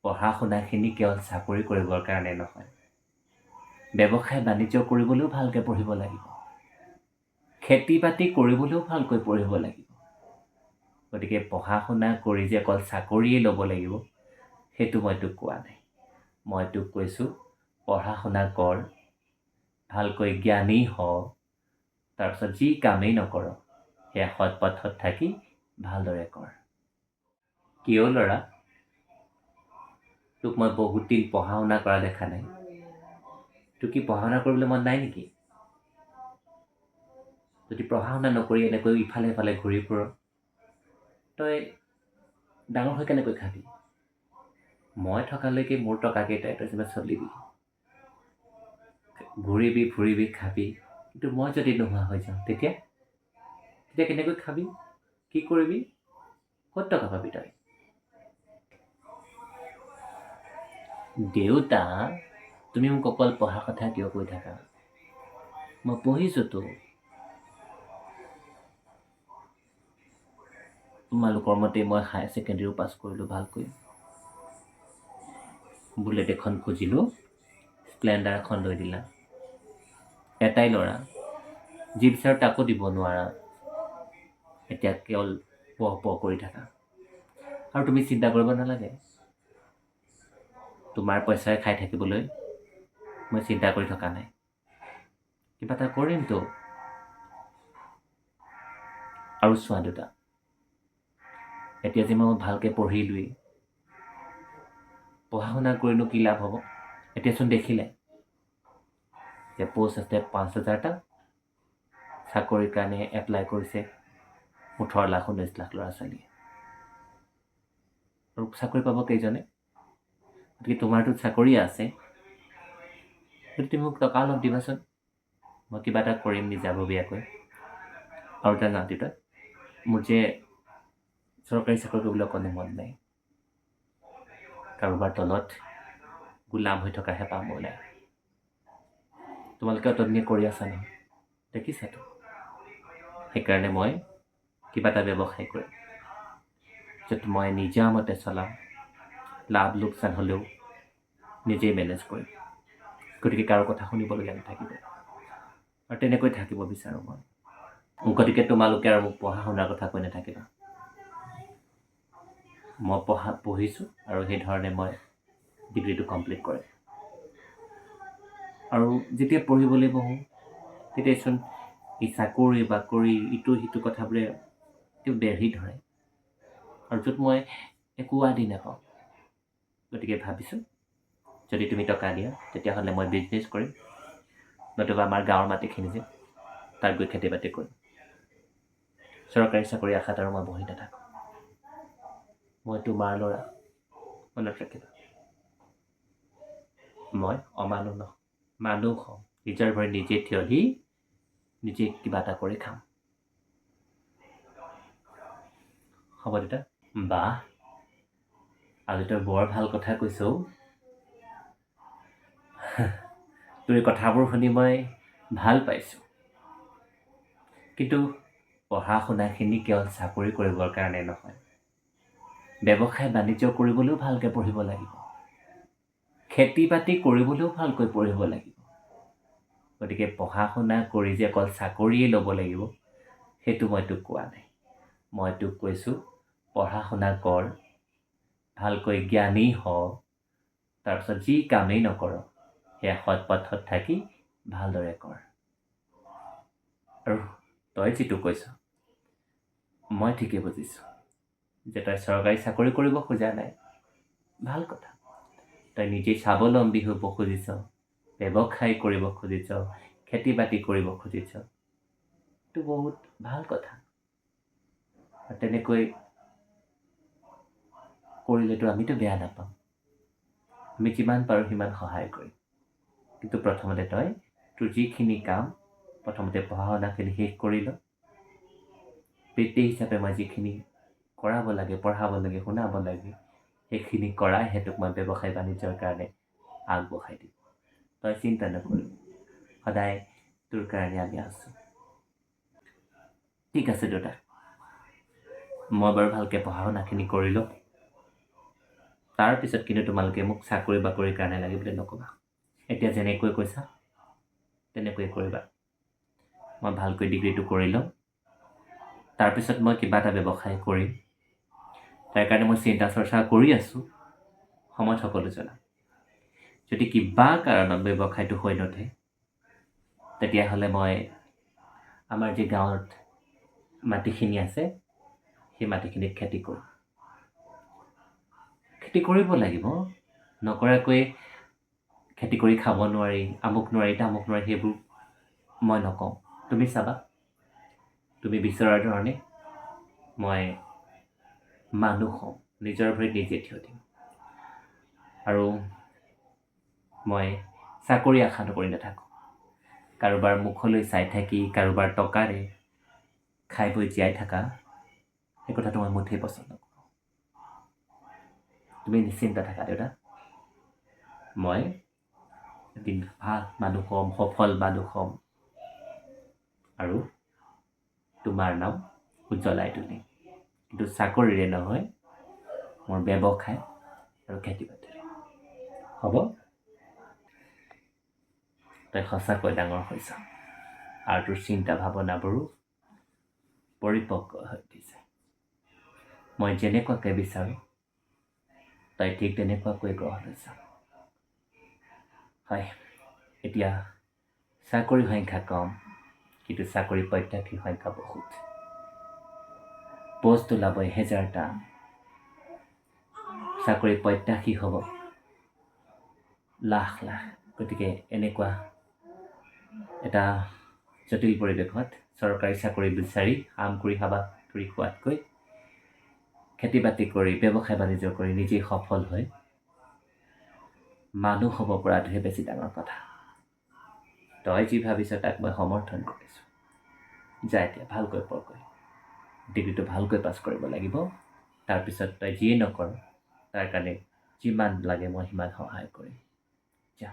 পঢ়া শুনাখিনি কেৱল চাকৰি কৰিবৰ কাৰণে নহয়, ব্যৱসায় বাণিজ্য কৰিবলৈও ভালকৈ পঢ়িব লাগিব, খেতি বাতি কৰিবলৈও ভালকৈ পঢ়িব লাগিব। গতিকে পঢ়া শুনা কৰি যে অকল চাকৰিয়ে ল'ব লাগিব সেইটো মই তোক কোৱা নাই। মই তোক কৈছোঁ পঢ়া শুনা কৰ, ভালকৈ জ্ঞানী হ, তাৰপিছত যি কামেই নকৰ সেয়া সৎ পথত থাকি ভালদৰে কৰ। কিয় ল'ৰা, তোক মই বহুত দিন পঢ়া শুনা কৰা দেখা নাই। তোৰ কি পঢ়া শুনা কৰিবলৈ মন নাই নেকি? যদি পঢ়া শুনা নকৰি এনেকৈ ইফালে সিফালে ঘূৰি ফুৰ, তই ডাঙৰ হৈ কেনেকৈ খাবি? মই থকালৈকে মোৰ টকাকেইটাই তই যেনিবা চলিবি, ঘূৰিবি ফুৰিবি খাবি, কিন্তু মই যদি নোহোৱা হৈ যাওঁ তেতিয়া কেনেকৈ খাবি, কি কৰিবি, ক'ত টকা পাবি তই? দেউতা, তুমি মোক অকল পঢ়াৰ কথা কিয় কৈ থাকা? মই পঢ়িছোঁতো। তোমালোকৰ মতে মই হায়াৰ ছেকেণ্ডেৰীও পাছ কৰিলোঁ ভালকৈ, বুলেট এখন খুজিলোঁ, স্প্লেণ্ডাৰ এখন লৈ দিলা। এটাই ল'ৰা, যি বিচাৰ তাকো দিব নোৱাৰা, এতিয়া কেৱল পঢ় কৰি থাকা। আৰু তুমি চিন্তা কৰিব নালাগে, তোমাৰ পইচাৰে খাই থাকিবলৈ মই চিন্তা কৰি থকা নাই, কিবা এটা কৰিমতো। আৰু চোৱা দেউতা, এতিয়া যে মই ভালকৈ পঢ়িলোৱেই, পঢ়া শুনা কৰিনো কি লাভ হ'ব? এতিয়াচোন দেখিলে যে পোষ্ট আছে 5,000টা, চাকৰিৰ কাৰণে এপ্লাই কৰিছে 18 লাখ 19 লাখ ল'ৰা ছোৱালীয়ে, আৰু চাকৰি পাব কেইজনে? গতিকে তোমাৰতো চাকৰি আছে, গতিকে তুমি মোক টকা অলপ দিবাচোন, মই কিবা এটা কৰিম নিজাববীয়াকৈ। আৰু এটা না দেউতা, মোৰ যে চৰকাৰী চাকৰি কৰিবলৈ অকণো মন নাই, কাৰোবাৰ তলত গোলাম হৈ থকা হেঁপাহ মোৰ নাই। তোমালোকে অতদিনে কৰি আছা নহয়, দেখিছাতো। সেইকাৰণে মই কিবা এটা ব্যৱসায় কৰিম, য'ত মই নিজা মতে চলাম, লাভ লোকচান হ'লেও নিজেই মেনেজ কৰিম। গতিকে কাৰো কথা শুনিবলগীয়া নাথাকিব, আৰু তেনেকৈ থাকিব বিচাৰোঁ মই। গতিকে তোমালোকে আৰু মোক পঢ়া শুনাৰ কথা কৈ নাথাকিবা। মই পঢ়িছোঁ আৰু সেইধৰণে মই ডিগ্ৰীটো কমপ্লিট কৰিম। আৰু যেতিয়া পঢ়িবলৈ বহোঁ তেতিয়াচোন এই চাকৰি বাকৰি ইটো সিটো কথাবোৰে তেওঁ বেঢ়ি ধৰে, আৰু য'ত মই একো আদি নাপাওঁ। গতিকে ভাবিছোঁ যদি তুমি টকা দিয়া তেতিয়াহ'লে মই বিজনেছ কৰিম, নতুবা আমাৰ গাঁৱৰ মাটিখিনি যে তাত গৈ খেতি বাতি কৰিম। চৰকাৰী চাকৰি আশাত আৰু মই বহি নাথাকোঁ। মই তোমাৰ ল'ৰা, মনত ৰাখিবা। মই অমানুহ নহয়, মানুহ হওঁ, নিজৰ ভৰিত নিজে থিয় দি নিজে কিবা এটা কৰি খাম। হ'ব দেউতা? বাহ, আজি তই বৰ ভাল কথা কৈছ। তোৰ এই কথাবোৰ শুনি মই ভাল পাইছোঁ, কিন্তু পঢ়া শুনাখিনি কেৱল চাকৰি কৰিবৰ কাৰণে নহয়, ব্যৱসায় বাণিজ্য কৰিবলৈও ভালকৈ পঢ়িব লাগিব, খেতি বাতি কৰিবলৈও ভালকৈ পঢ়িব লাগিব। গতিকে পঢ়া শুনা কৰি যে অকল চাকৰিয়ে ল'ব লাগিব সেইটো মই তোক কোৱা নাই। মই তোক কৈছোঁ পঢ়া শুনা কৰ, ভালকৈ জ্ঞানী হ, তাৰপিছত যি কামেই নকৰ সেয়া সৎ পথত থাকি ভালদৰে কৰ। আৰু তই যিটো কৈছ মই ঠিকেই বুজিছোঁ যে তই চৰকাৰী চাকৰি কৰিব খোজা নাই, ভাল কথা। তই নিজেই স্বাৱলম্বী হ'ব খুজিছ, ব্যৱসায় কৰিব খুজিছ, খেতি বাতি কৰিব খুজিছ, এইটো বহুত ভাল কথা। আৰু তেনেকৈ কৰিলেতো আমিতো বেয়া নাপাওঁ, আমি যিমান পাৰোঁ সিমান সহায় কৰিম। কিন্তু প্ৰথমতে তই তোৰ যিখিনি কাম প্ৰথমতে পঢ়া শুনাখিনি শেষ কৰি ল। বৃত্তি হিচাপে মই যিখিনি কৰাব লাগে, পঢ়াব লাগে, শুনাব লাগে, সেইখিনি কৰাইহে তোক মই ব্যৱসায় বাণিজ্যৰ কাৰণে আগবঢ়াই দিম। তই চিন্তা নকৰিবি, সদায় তোৰ কাৰণে আমি আছোঁ। ঠিক আছে দেউতা, মই বাৰু ভালকৈ পঢ়া শুনাখিনি কৰি লওঁ, তাৰপিছত কিন্তু তোমালোকে মোক চাকৰি বাকৰিৰ কাৰণে লাগে বুলি নক'বা। এতিয়া যেনেকৈ কৈছা তেনেকৈ কৰিবা। মই ভালকৈ ডিগ্ৰীটো কৰি ল'ম, তাৰপিছত মই কিবা এটা ব্যৱসায় কৰিম। তাৰ কাৰণে মই চিন্তা চৰ্চা কৰি আছোঁ, সময়ত সকলো জনাম। যদি কিবা কাৰণত ব্যৱসায়টো হৈ নুঠে, তেতিয়াহ'লে মই আমাৰ যি গাঁৱত মাটিখিনি আছে সেই মাটিখিনিত খেতি কৰোঁ। খেতি কৰিব লাগিব, নকৰাকৈ খেতি কৰি খাব নোৱাৰি, আমুক নোৱাৰি তামুক নোৱাৰি সেইবোৰ মই নকওঁ। তুমি চাবা, তুমি বিচৰাৰ ধৰণে মই মানুহ হওঁ, নিজৰ ভৰিত নিজে থিয় দিম। আৰু মই চাকৰি আশা নকৰি নাথাকোঁ। কাৰোবাৰ মুখলৈ চাই থাকি, কাৰোবাৰ টকাৰে খাই বৈ জীয়াই থাকা, সেই কথাটো মই মুঠেই পচন্দ নকৰোঁ। তুমি নিশ্চিন্ত থাকা দেউতা, মই এদিন ভাল মানুহ হ'ম, সফল মানুহ হ'ম আৰু তোমাৰ নাম উজ্বলাই তুলিম। কিন্তু চাকৰিৰে নহয়, মোৰ ব্যৱসায় আৰু খেতি বাতিৰে হ'ব। তই সঁচাকৈ ডাঙৰ হৈছ আৰু তোৰ চিন্তা ভাৱনাবোৰো পৰিপক্ক হৈ উঠিছে। মই যেনেকুৱাকৈ বিচাৰোঁ তই ঠিক তেনেকুৱাকৈ গঢ় লৈছ। হয়, এতিয়া চাকৰিৰ সংখ্যা কম, কিন্তু চাকৰি প্ৰত্যাশীৰ সংখ্যা বহুত। পোষ্ট ওলাব 1000টা, চাকৰি প্ৰত্যাশী হ'ব লাখ লাখ। গতিকে এনেকুৱা এটা জটিল পৰিৱেশত চৰকাৰী চাকৰি বিচাৰি কাম কৰি হাবাথুৰি খোৱাতকৈ খেতি বাতি কৰি ব্যৱসায় বাণিজ্য কৰি নিজেই সফল হৈ মানুহ হ'ব পৰাটোহে বেছি ডাঙৰ কথা। তই যি ভাবিছ তাক মই সমৰ্থন কৰিছোঁ। যা এতিয়া ভালকৈ পঢ়কৈ, ডিগ্ৰীটো ভালকৈ পাছ কৰিব লাগিব। তাৰপিছত তই যিয়ে নকৰ তাৰ কাৰণে যিমান লাগে মই সিমান সহায় কৰিম। যা।